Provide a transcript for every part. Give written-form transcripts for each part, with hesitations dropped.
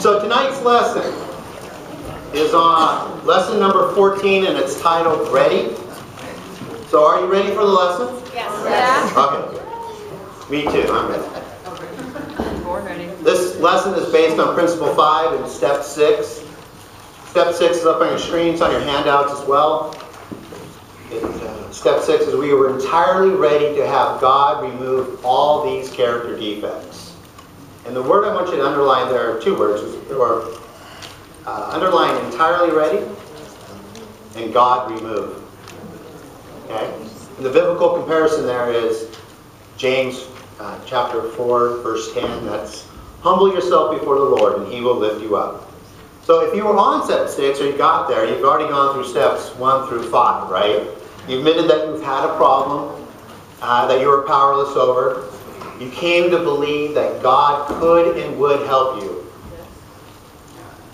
So tonight's lesson is on lesson number 14, and it's titled Ready. So are you ready for the lesson? Yes. Okay. Me too, I'm ready. This lesson is based on Principle 5 and Step 6. Step 6 is up on your screens, on your handouts as well. Step 6 is we were entirely ready to have God remove all these character defects. And the word I want you to underline, there are two words, or underline entirely ready and God remove. Okay? And the biblical comparison there is James chapter 4, verse 10. That's humble yourself before the Lord and He will lift you up. So if you were on step 6 or you got there, you've already gone through steps 1 through 5, right? You admitted that you've had a problem that you were powerless over. You came to believe that God could and would help you.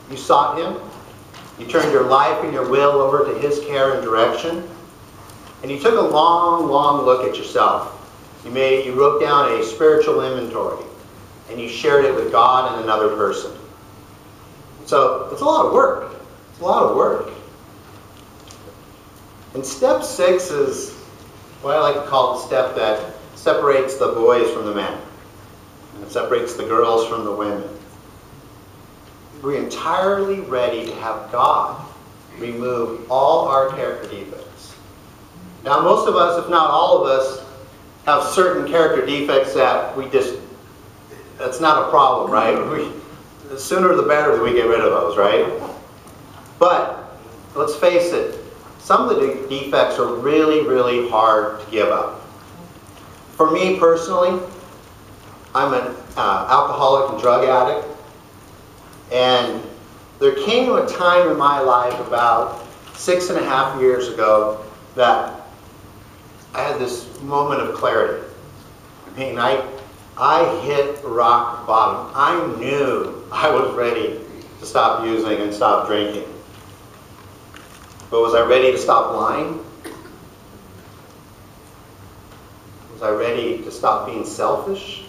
You sought Him. You turned your life and your will over to His care and direction. And you took a long, long look at yourself. You wrote down a spiritual inventory. And you shared it with God and another person. So it's a lot of work. It's a lot of work. And step 6 is what I like to call the step that separates the boys from the men. And it separates the girls from the women. We're entirely ready to have God remove all our character defects. Now most of us, if not all of us, have certain character defects that that's not a problem, right? The sooner the better that we get rid of those, right? But let's face it, some of the defects are really, really hard to give up. For me personally, I'm an alcoholic and drug addict. And there came a time in my life about 6.5 years ago that I had this moment of clarity. I mean, I hit rock bottom. I knew I was ready to stop using and stop drinking. But was I ready to stop lying? Was I ready to stop being selfish?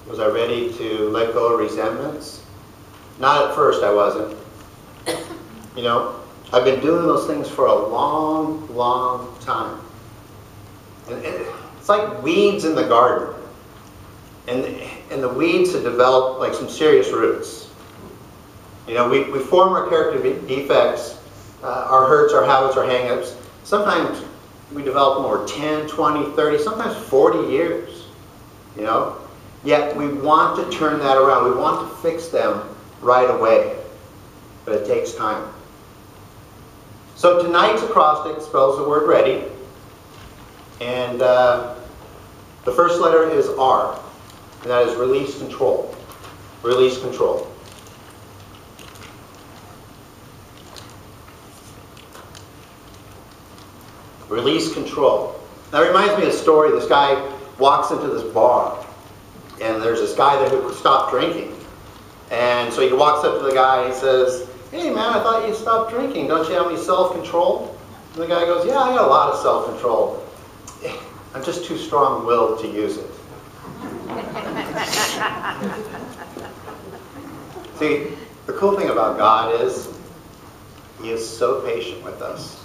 Was I ready to let go of resentments? Not at first, I wasn't. You know, I've been doing those things for a long, long time. And it's like weeds in the garden. And the weeds have developed like some serious roots. You know, we form our character defects, our hurts, our habits, our hang-ups. Sometimes we develop them over 10, 20, 30, sometimes 40 years. You know? Yet we want to turn that around. We want to fix them right away. But it takes time. So tonight's acrostic spells the word ready. And the first letter is R. And that is release control. Release control. Release control. That reminds me of a story. This guy walks into this bar. And there's this guy there who stopped drinking. And so he walks up to the guy and he says, "Hey man, I thought you stopped drinking. Don't you have any self-control?" And the guy goes, "Yeah, I got a lot of self-control. I'm just too strong-willed to use it." See, the cool thing about God is He is so patient with us.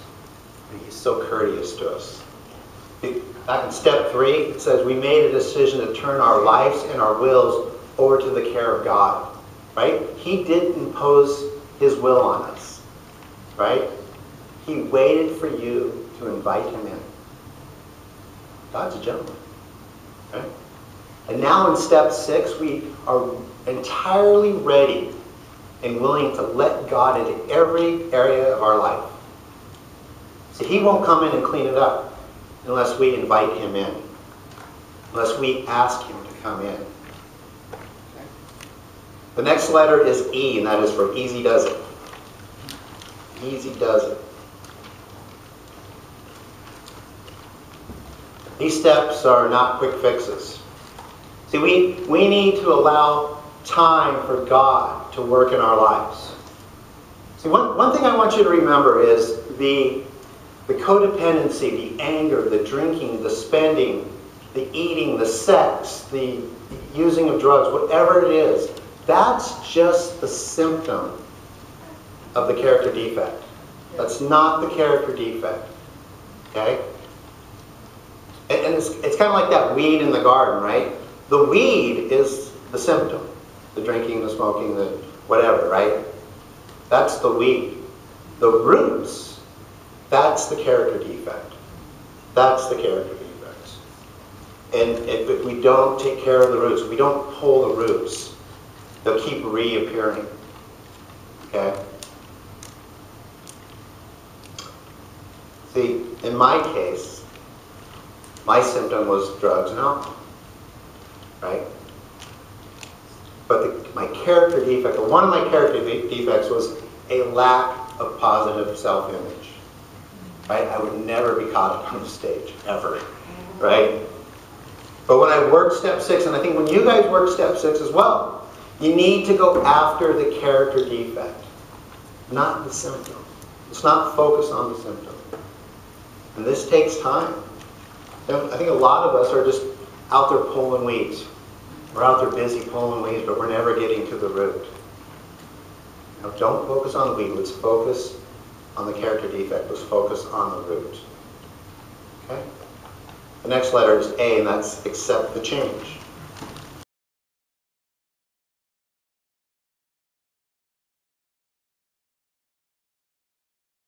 And He's so courteous to us. Back in step 3, it says we made a decision to turn our lives and our wills over to the care of God. Right? He didn't impose His will on us. Right? He waited for you to invite Him in. God's a gentleman. Right? And now in step 6, we are entirely ready and willing to let God into every area of our life. So He won't come in and clean it up unless we invite Him in, unless we ask Him to come in. Okay. The next letter is E, and that is for easy does it. Easy does it. These steps are not quick fixes. See, we need to allow time for God to work in our lives. See, one thing I want you to remember is the codependency, the anger, the drinking, the spending, the eating, the sex, the using of drugs, whatever it is, that's just the symptom of the character defect. That's not the character defect. Okay? And it's kind of like that weed in the garden, right? The weed is the symptom. The drinking, the smoking, the whatever, right? That's the weed. The roots, that's the character defect. That's the character defects. And if we don't take care of the roots, we don't pull the roots, they'll keep reappearing. Okay? See, in my case, my symptom was drugs and alcohol, right? But my character defect, or one of my character defects was a lack of positive self-image, right? I would never be caught up on the stage, ever, right? But when I worked step 6, and I think when you guys work step 6 as well, you need to go after the character defect, not the symptom. Let's not focus on the symptom. And this takes time. I think a lot of us are just out there pulling weeds. We're out there busy pulling weeds, but we're never getting to the root. Now, don't focus on the weed. Let's focus on the character defect. Let's focus on the root. Okay? The next letter is A, and that's accept the change.